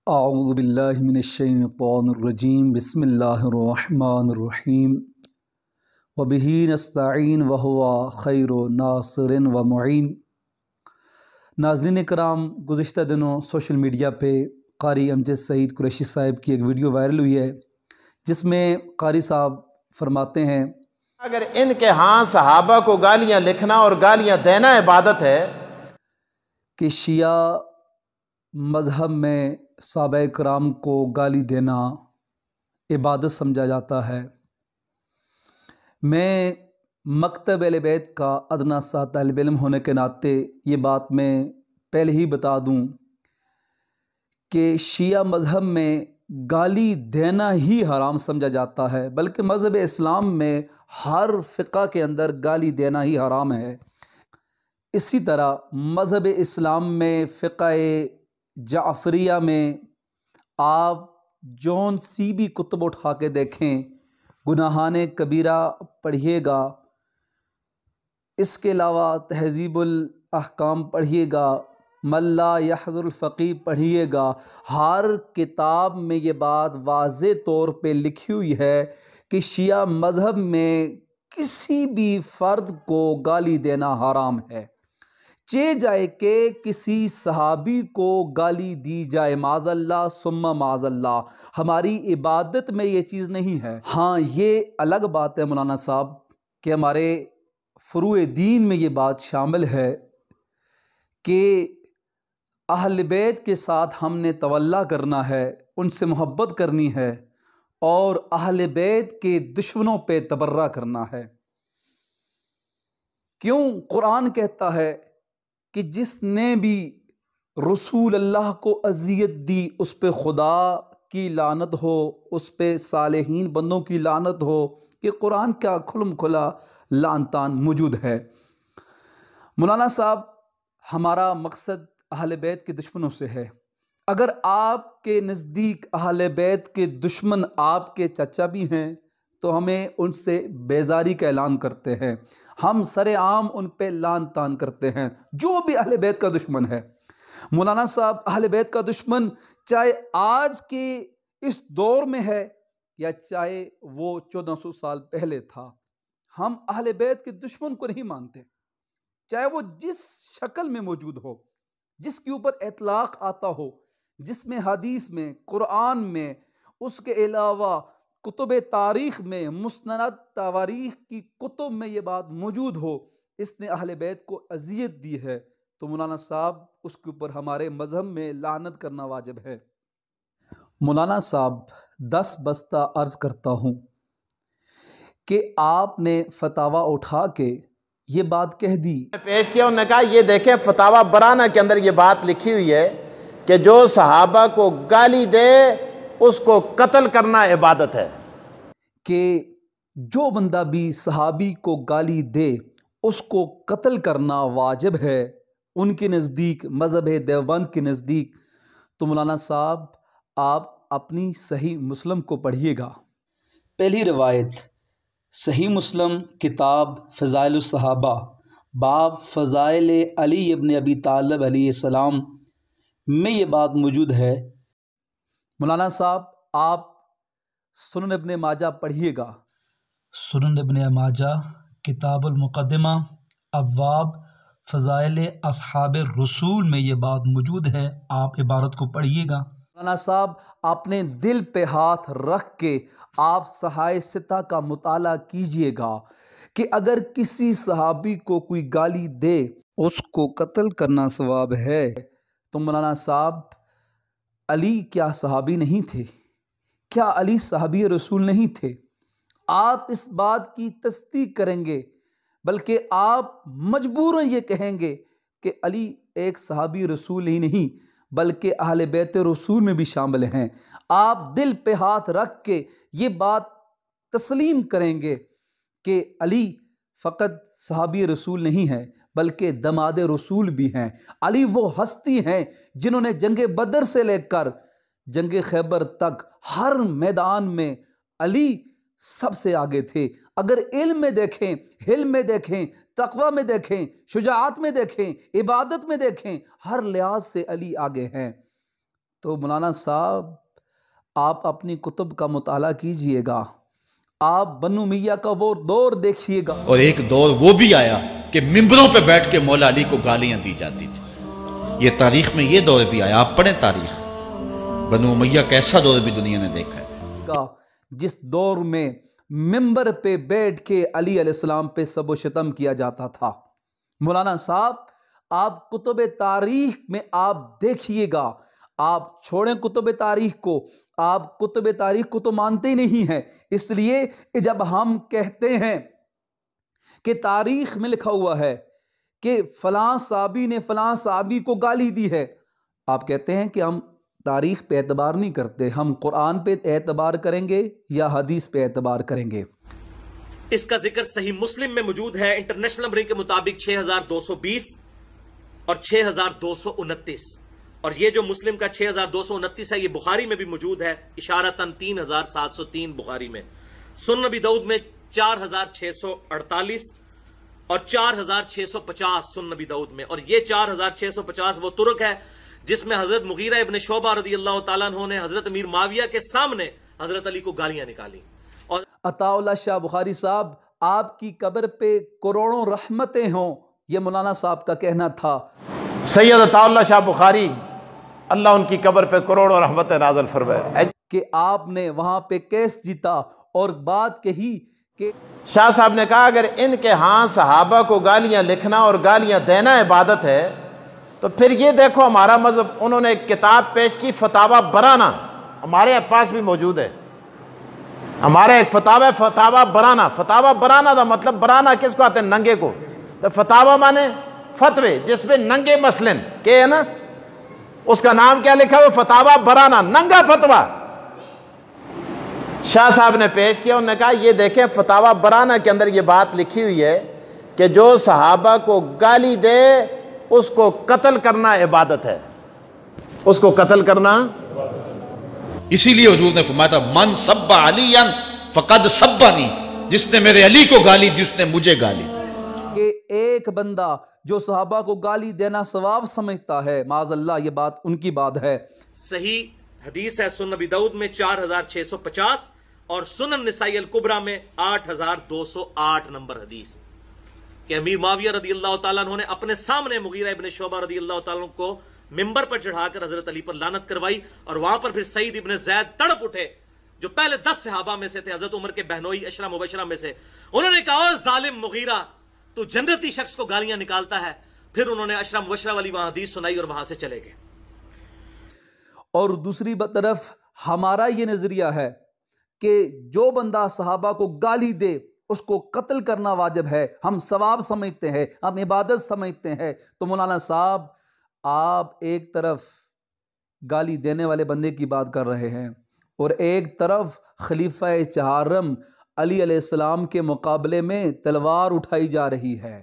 اعوذ باللہ من الشیطان الرجیم بسم اللہ الرحمن الرحیم وبہ نستعین وہو خیر ناصر و معین۔ ناظرین کرام، گزشتہ دنوں سوشل میڈیا پہ قاری امجد سعید قریشی صاحب کی ایک ویڈیو وائرل ہوئی ہے، جس میں قاری صاحب فرماتے ہیں اگر ان کے ہاں صحابہ کو گالیاں لکھنا اور گالیاں دینا عبادت ہے کہ شیعہ مذہب میں صحابہ کرام کو گالی دینا عبادت سمجھا جاتا ہے۔ میں مکتب اہل بیت کا ادنیٰ سا طالب علم ہونے کے ناطے یہ بات میں پہلے ہی بتا دوں کہ شیعہ مذہب میں گالی دینا ہی حرام سمجھا جاتا ہے، بلکہ مذہب اسلام میں ہر فقہ کے اندر گالی دینا ہی حرام ہے۔ اسی طرح مذہب اسلام میں فقہ جعفریہ میں آپ جون سی بھی کتب اٹھا کے دیکھیں، گناہان کبیرہ پڑھیے گا، اس کے علاوہ تہذیب الاحکام پڑھیے گا، من لا یحضر الفقیہ پڑھیے گا، ہر کتاب میں یہ بات واضح طور پہ لکھی ہوئی ہے کہ شیعہ مذہب میں کسی بھی فرد کو گالی دینا حرام ہے، چہ جائے کہ کسی صحابی کو گالی دی جائے، معاذ اللہ ثم معاذ اللہ۔ ہماری عبادت میں یہ چیز نہیں ہے۔ ہاں، یہ الگ بات ہے مولانا صاحب کہ ہمارے فروع دین میں یہ بات شامل ہے کہ اہل بیت کے ساتھ ہم نے تولا کرنا ہے، ان سے محبت کرنی ہے اور اہل بیت کے دشمنوں پہ تبرہ کرنا ہے۔ کیوں؟ قرآن کہتا ہے کہ جس نے بھی رسول اللہ کو اذیت دی اس پہ خدا کی لعنت ہو، اس پہ صالحین بندوں کی لعنت ہو۔ یہ قرآن کا کھلم کھلا لعن طعن موجود ہے۔ مولانا صاحب، ہمارا مقصد اہل بیت کے دشمنوں سے ہے۔ اگر آپ کے نزدیک اہل بیت کے دشمن آپ کے چچا بھی ہیں تو ہمیں ان سے بیزاری کا اعلان کرتے ہیں، ہم سر عام ان پہ لعن طعن کرتے ہیں، جو بھی اہل بیت کا دشمن ہے۔ مولانا صاحب، اہل بیت کا دشمن چاہے آج کے اس دور میں ہے یا چاہے وہ 1400 سال پہلے تھا، ہم اہل بیت کے دشمن کو نہیں مانتے، چاہے وہ جس شکل میں موجود ہو، جس کے اوپر اطلاق آتا ہو، جس میں حدیث میں، قرآن میں، اس کے علاوہ کتب تاریخ میں، مستند تواریخ کی کتب میں یہ بات موجود ہو، اس نے اہل بیت کو اذیت دی ہے تو مولانا صاحب اس کے اوپر ہمارے مذہب میں لعنت کرنا واجب ہے۔ مولانا صاحب، 10 بستہ عرض کرتا ہوں کہ آپ نے فتاویٰ اٹھا کے یہ بات کہہ دی۔ پیش کیا، انہوں نے کہا یہ دیکھیں فتاویٰ برانہ کے اندر یہ بات لکھی ہوئی ہے کہ جو صحابہ کو گالی دے اس کو قتل کرنا عبادت ہے، کہ جو بندہ بھی صحابی کو گالی دے اس کو قتل کرنا واجب ہے ان کے نزدیک، مذہب دیوبند کے نزدیک۔ تو مولانا صاحب، آپ اپنی صحیح مسلم کو پڑھیے گا۔ پہلی روایت صحیح مسلم کتاب فضائل الصحابہ، باب فضائل علی ابن ابی طالب علیہ السلام میں یہ بات موجود ہے۔ مولانا صاحب، آپ سنن ابن ماجہ پڑھیے گا۔ سنن ابن ماجہ کتاب المقدمہ، ابواب فضائل اصحاب الرسول میں یہ بات موجود ہے، آپ عبارت کو پڑھیے گا۔ مولانا صاحب، اپنے دل پہ ہاتھ رکھ کے آپ صحائح ستہ کا مطالعہ کیجئے گا کہ اگر کسی صحابی کو کوئی گالی دے اس کو قتل کرنا ثواب ہے۔ تو مولانا صاحب، علی کیا صحابی نہیں تھے؟ کیا علی صحابی رسول نہیں تھے؟ آپ اس بات کی تصدیق کریں گے، بلکہ آپ مجبوراً یہ کہیں گے کہ علی ایک صحابی رسول ہی نہیں بلکہ اہل بیت رسول میں بھی شامل ہیں۔ آپ دل پہ ہاتھ رکھ کے یہ بات تسلیم کریں گے کہ علی فقط صحابی رسول نہیں ہے بلکہ دماد رسول بھی ہیں۔ علی وہ ہستی ہیں جنہوں نے جنگ بدر سے لے کر جنگ خیبر تک ہر میدان میں علی سب سے آگے تھے۔ اگر علم میں دیکھیں، حلم میں دیکھیں، تقوی میں دیکھیں، شجاعت میں دیکھیں، عبادت میں دیکھیں، ہر لحاظ سے علی آگے ہیں۔ تو مولانا صاحب آپ اپنی کتب کا مطالعہ کیجئے گا، آپ بنو امیہ کا وہ دور دیکھیے گا، اور ایک دور وہ بھی آیا کہ ممبروں پہ بیٹھ کے مولا علی کو گالیاں دی جاتی تھی. یہ تاریخ میں یہ دور بھی آیا. آپ پڑھیں تاریخ، بنو امیہ کیسا دور بھی دنیا نے دیکھا ہے. جس دور میں ممبر پہ بیٹھ کے علی علیہ السلام پہ سب و شتم کیا جاتا تھا. مولانا صاحب آپ کتب تاریخ میں آپ دیکھیے گا، آپ چھوڑیں کتب تاریخ کو، آپ کتب تاریخ کو تو مانتے ہی نہیں ہیں. اس لیے کہ جب ہم کہتے ہیں کہ تاریخ میں لکھا ہوا ہے کہ فلاں صحابی نے فلاں صحابی کو گالی دی ہے، آپ کہتے ہیں کہ ہم تاریخ پہ اعتبار نہیں کرتے، ہم قرآن پہ اعتبار کریں گے یا حدیث پہ اعتبار کریں گے. اس کا ذکر صحیح مسلم میں موجود ہے انٹرنیشنل نمبرنگ کے مطابق 6220 اور 6229، اور یہ جو مسلم کا 6229 ہے یہ بخاری میں بھی موجود ہے اشارتاً 3703 بخاری میں. سنن نبی داؤد میں 4648 اور 4650 سنن نبی داؤد میں، اور یہ 4650 وہ ترک ہے جس میں حضرت مغیرہ ابن شعبہ رضی اللہ تعالیٰ عنہ نے حضرت امیر معاویہ کے سامنے حضرت علی کو گالیاں نکالی. اور عطا اللہ شاہ بخاری صاحب آپ کی قبر پہ کروڑوں رحمتیں ہوں، یہ مولانا صاحب کا کہنا تھا. سید عطا اللہ شاہ بخاری اللہ ان کی قبر پہ کروڑوں رحمتیں نازل فرمائے کہ آپ نے وہاں پہ کیس جیتا اور بات کہی کہ شاہ صاحب نے کہا اگر ان کے ہاں صحابہ کو گالیاں لکھنا اور گالیاں دینا عبادت ہے تو پھر یہ دیکھو ہمارا مذہب. انہوں نے ایک کتاب پیش کی فتاوی برانا، ہمارے پاس بھی موجود ہے. ہمارے ایک فتاوی برانا. فتاوی برانا دا مطلب برانا کس کو آتے ہیں؟ ننگے کو. تو فتاوی مانے فتوے جس پہ ننگے مثلاً کہ ہے نا، اس کا نام کیا لکھا ہوا؟ فتاوی برانا، ننگا فتویٰ. شاہ صاحب نے پیش کیا، انہوں نے کہا یہ دیکھیں فتاوی برانا کے اندر یہ بات لکھی ہوئی ہے کہ جو صحابہ کو گالی دے اس کو قتل کرنا عبادت ہے. اس کو قتل کرنا. اسی لیے حضور نے فرمایا تھا من سب علیاً فقد سبنی، جس نے میرے علی کو گالی دی اس نے مجھے گالی دی. کہ ایک بندہ جو صحابہ کو گالی دینا ثواب سمجھتا ہے، معاذ اللہ یہ بات ان کی بات ہے. صحیح حدیث ہے سنن نبی داؤد میں 4650 اور سنن نسائی الکبریٰ میں 8208 نمبر حدیث کہ امیر معاویہ رضی اللہ تعالیٰ عنہ نے اپنے سامنے مغیرہ ابن شعبہ رضی اللہ تعالیٰ عنہ کو ممبر پر چڑھا کر حضرت علی پر لعنت کروائی، اور وہاں پر پھر سعید ابن زید تڑپ اٹھے جو پہلے 10 صحابہ میں سے تھے، حضرت عمر کے بہنوئی 10 مبشرہ میں سے. انہوں نے کہا ظالم مغیرہ تو جنتی شخص کو گالیاں نکالتا ہے. پھر انہوں نے 10 مبشرہ والی وہاں حدیث سنائی اور وہاں سے چلے گئے. اور دوسری طرف ہمارا یہ نظریہ ہے کہ جو بندہ صحابہ کو گالی دے اس کو قتل کرنا واجب ہے، ہم ثواب سمجھتے ہیں، ہم عبادت سمجھتے ہیں. تو مولانا صاحب آپ ایک طرف گالی دینے والے بندے کی بات کر رہے ہیں اور ایک طرف خلیفہ چہارم علی علیہ السلام کے مقابلے میں تلوار اٹھائی جا رہی ہے.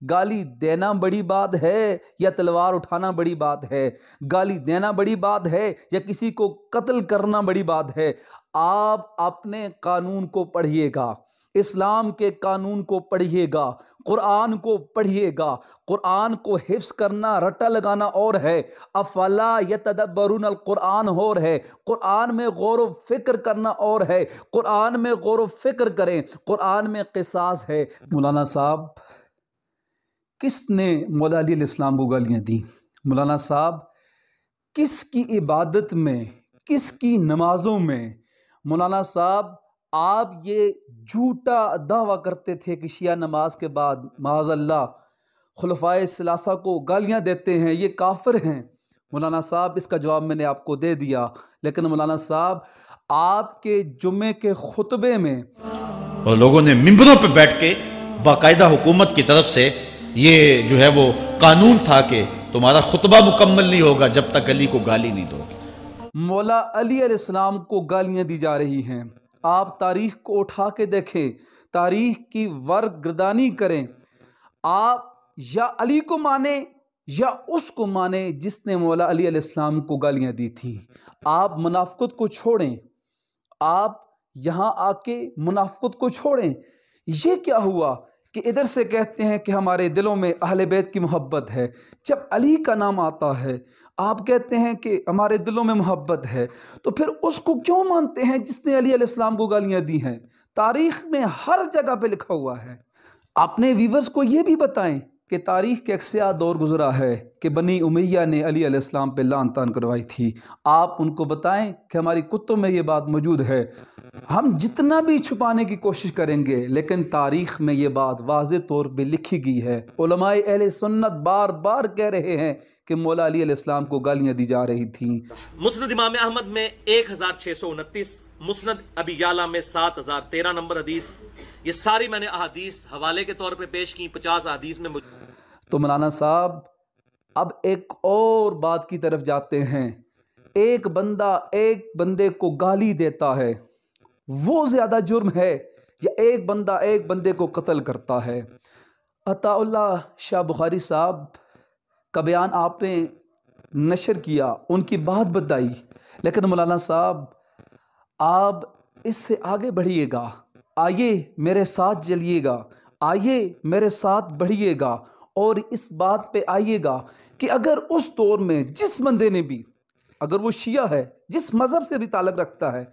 گالی دینا بڑی بات ہے یا تلوار اٹھانا بڑی بات ہے؟ گالی دینا بڑی بات ہے یا کسی کو قتل کرنا بڑی بات ہے؟ آپ اپنے قانون کو پڑھیے گا، اسلام کے قانون کو پڑھیے گا، قرآن کو پڑھیے گا. قرآن کو حفظ کرنا، رٹا لگانا اور ہے، افلا یتدبرون القرآن اور ہے. قرآن میں غور و فکر کرنا اور ہے. قرآن میں غور و فکر کریں، قرآن میں قصاص ہے. مولانا صاحب کس نے مولا علی علیہ السلام کو گالیاں دی؟ مولانا صاحب کس کی عبادت میں، کس کی نمازوں میں؟ مولانا صاحب آپ یہ جھوٹا دعویٰ کرتے تھے کہ شیعہ نماز کے بعد معاذ اللہ خلفائے ثلاثہ کو گالیاں دیتے ہیں، یہ کافر ہیں. مولانا صاحب اس کا جواب میں نے آپ کو دے دیا، لیکن مولانا صاحب آپ کے جمعے کے خطبے میں اور لوگوں نے ممبروں پہ بیٹھ کے باقاعدہ حکومت کی طرف سے یہ جو ہے وہ قانون تھا کہ تمہارا خطبہ مکمل نہیں ہوگا جب تک علی کو گالی نہیں دو گے. مولا علی علیہ السلام کو گالیاں دی جا رہی ہیں. آپ تاریخ کو اٹھا کے دیکھیں، تاریخ کی ورگردانی کریں. آپ یا علی کو مانیں یا اس کو مانیں جس نے مولا علی علیہ السلام کو گالیاں دی تھی. آپ منافقت کو چھوڑیں، آپ یہاں آ کے منافقت کو چھوڑیں. یہ کیا ہوا کہ ادھر سے کہتے ہیں کہ ہمارے دلوں میں اہل بیت کی محبت ہے، جب علی کا نام آتا ہے آپ کہتے ہیں کہ ہمارے دلوں میں محبت ہے، تو پھر اس کو کیوں مانتے ہیں جس نے علی علیہ السلام کو گالیاں دی ہیں؟ تاریخ میں ہر جگہ پہ لکھا ہوا ہے۔ اپنے ویورز کو یہ بھی بتائیں کہ تاریخ کے ایک سیاہ دور گزرا ہے کہ بنی امیہ نے علی علیہ السلام پہ لعن طعن کروائی تھی۔ آپ ان کو بتائیں کہ ہماری کتب میں یہ بات موجود ہے۔ ہم جتنا بھی چھپانے کی کوشش کریں گے لیکن تاریخ میں یہ بات واضح طور پہ لکھی گئی ہے۔ علماء اہل سنت بار بار کہہ رہے ہیں کہ مولا علی علیہ السلام کو گالیاں دی جا رہی تھیں۔ مسند امام احمد میں 1629، مسند ابی یعلا میں 7013 نمبر حدیث۔ یہ ساری میں نے احادیث حوالے کے طور پہ پیش کی، 50 احادیث میں تو مولانا صاحب اب ایک اور بات کی طرف جاتے ہیں۔ ایک بندہ ایک بندے کو گالی دیتا ہے، وہ زیادہ جرم ہے یا ایک بندہ ایک بندے کو قتل کرتا ہے؟ عطا اللہ شاہ بخاری صاحب کا بیان آپ نے نشر کیا، ان کی بات بتائی، لیکن مولانا صاحب آپ اس سے آگے بڑھیے گا، آئیے میرے ساتھ چلیے گا، آئیے میرے ساتھ بڑھیے گا اور اس بات پہ آئیے گا کہ اگر اس دور میں جس بندے نے بھی، اگر وہ شیعہ ہے، جس مذہب سے بھی تعلق رکھتا ہے،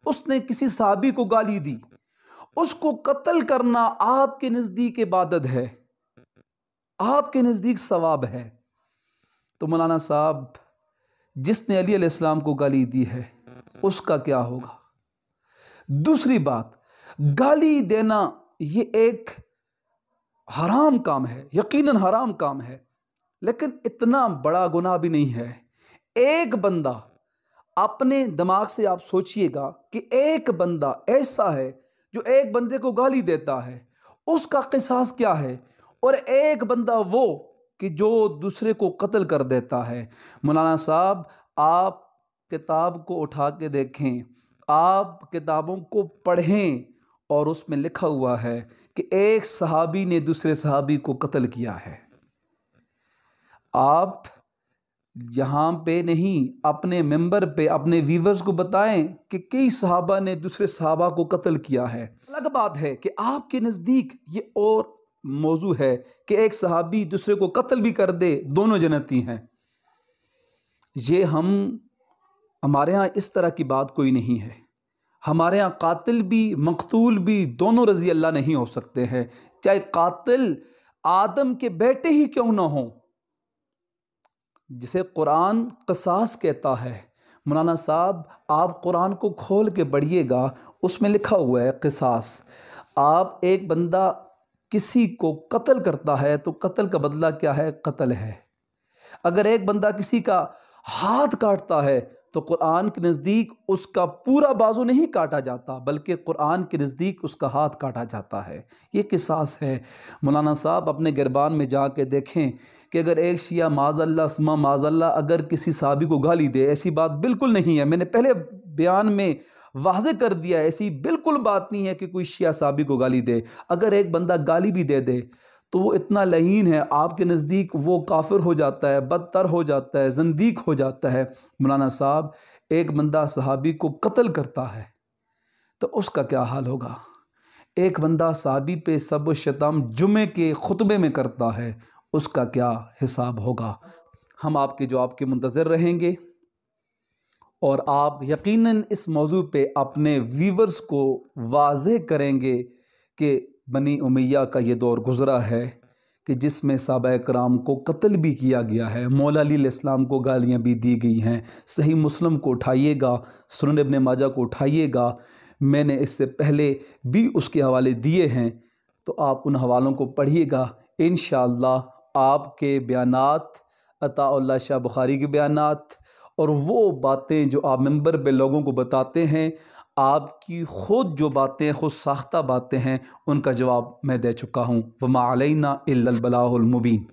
اس نے کسی صحابی کو گالی دی، اس کو قتل کرنا آپ کے نزدیک عبادت ہے، آپ کے نزدیک ثواب ہے، تو مولانا صاحب جس نے علی علیہ السلام کو گالی دی ہے اس کا کیا ہوگا؟ دوسری بات، گالی دینا یہ ایک حرام کام ہے، یقیناً حرام کام ہے، لیکن اتنا بڑا گناہ بھی نہیں ہے۔ ایک بندہ، اپنے دماغ سے آپ سوچئے گا کہ ایک بندہ ایسا ہے جو ایک بندے کو گالی دیتا ہے، اس کا قصاص کیا ہے؟ اور ایک بندہ وہ کہ جو دوسرے کو قتل کر دیتا ہے۔ مولانا صاحب آپ کتاب کو اٹھا کے دیکھیں، آپ کتابوں کو پڑھیں اور اس میں لکھا ہوا ہے کہ ایک صحابی نے دوسرے صحابی کو قتل کیا ہے۔ آپ یہاں پہ نہیں، اپنے ممبر پہ اپنے ویورز کو بتائیں کہ کئی صحابہ نے دوسرے صحابہ کو قتل کیا ہے۔ الگ بات ہے کہ آپ کے نزدیک یہ اور موضوع ہے کہ ایک صحابی دوسرے کو قتل بھی کر دے، دونوں جنتی ہیں۔ یہ ہمارے ہاں اس طرح کی بات کوئی نہیں ہے۔ ہمارے ہاں قاتل بھی مقتول بھی دونوں رضی اللہ نہیں ہو سکتے ہیں، چاہے قاتل آدم کے بیٹے ہی کیوں نہ ہوں، جسے قرآن قصاص کہتا ہے۔ مولانا صاحب آپ قرآن کو کھول کے پڑھیے گا، اس میں لکھا ہوا ہے قصاص۔ آپ ایک بندہ کسی کو قتل کرتا ہے تو قتل کا بدلہ کیا ہے؟ قتل ہے۔ اگر ایک بندہ کسی کا ہاتھ کاٹتا ہے تو قرآن کے نزدیک اس کا پورا بازو نہیں کاٹا جاتا، بلکہ قرآن کے نزدیک اس کا ہاتھ کاٹا جاتا ہے۔ یہ قصاص ہے۔ مولانا صاحب اپنے گربان میں جا کے دیکھیں کہ اگر ایک شیعہ معاذ اللہ ثم معاذ اللہ اگر کسی صحابی کو گالی دے، ایسی بات بالکل نہیں ہے، میں نے پہلے بیان میں واضح کر دیا، ایسی بالکل بات نہیں ہے کہ کوئی شیعہ صحابی کو گالی دے۔ اگر ایک بندہ گالی بھی دے دے تو وہ اتنا لعین ہے، آپ کے نزدیک وہ کافر ہو جاتا ہے، بدتر ہو جاتا ہے، زندیق ہو جاتا ہے۔ مولانا صاحب ایک بندہ صحابی کو قتل کرتا ہے تو اس کا کیا حال ہوگا؟ ایک بندہ صحابی پہ سب و شتم جمعے کے خطبے میں کرتا ہے، اس کا کیا حساب ہوگا؟ ہم آپ کے جواب کے منتظر رہیں گے اور آپ یقیناً اس موضوع پہ اپنے ویورز کو واضح کریں گے کہ بنی امیہ کا یہ دور گزرا ہے کہ جس میں صحابہ کرام کو قتل بھی کیا گیا ہے، مولا علی علیہ السلام کو گالیاں بھی دی گئی ہیں۔ صحیح مسلم کو اٹھائیے گا، سنن ابن ماجہ کو اٹھائیے گا، میں نے اس سے پہلے بھی اس کے حوالے دیے ہیں، تو آپ ان حوالوں کو پڑھیے گا۔ انشاءاللہ آپ کے بیانات، عطا اللہ شاہ بخاری کے بیانات اور وہ باتیں جو آپ ممبر پہ لوگوں کو بتاتے ہیں، آپ کی خود جو باتیں خود ساختہ باتیں ہیں، ان کا جواب میں دے چکا ہوں۔ وما علینا الا البلاغ المبین۔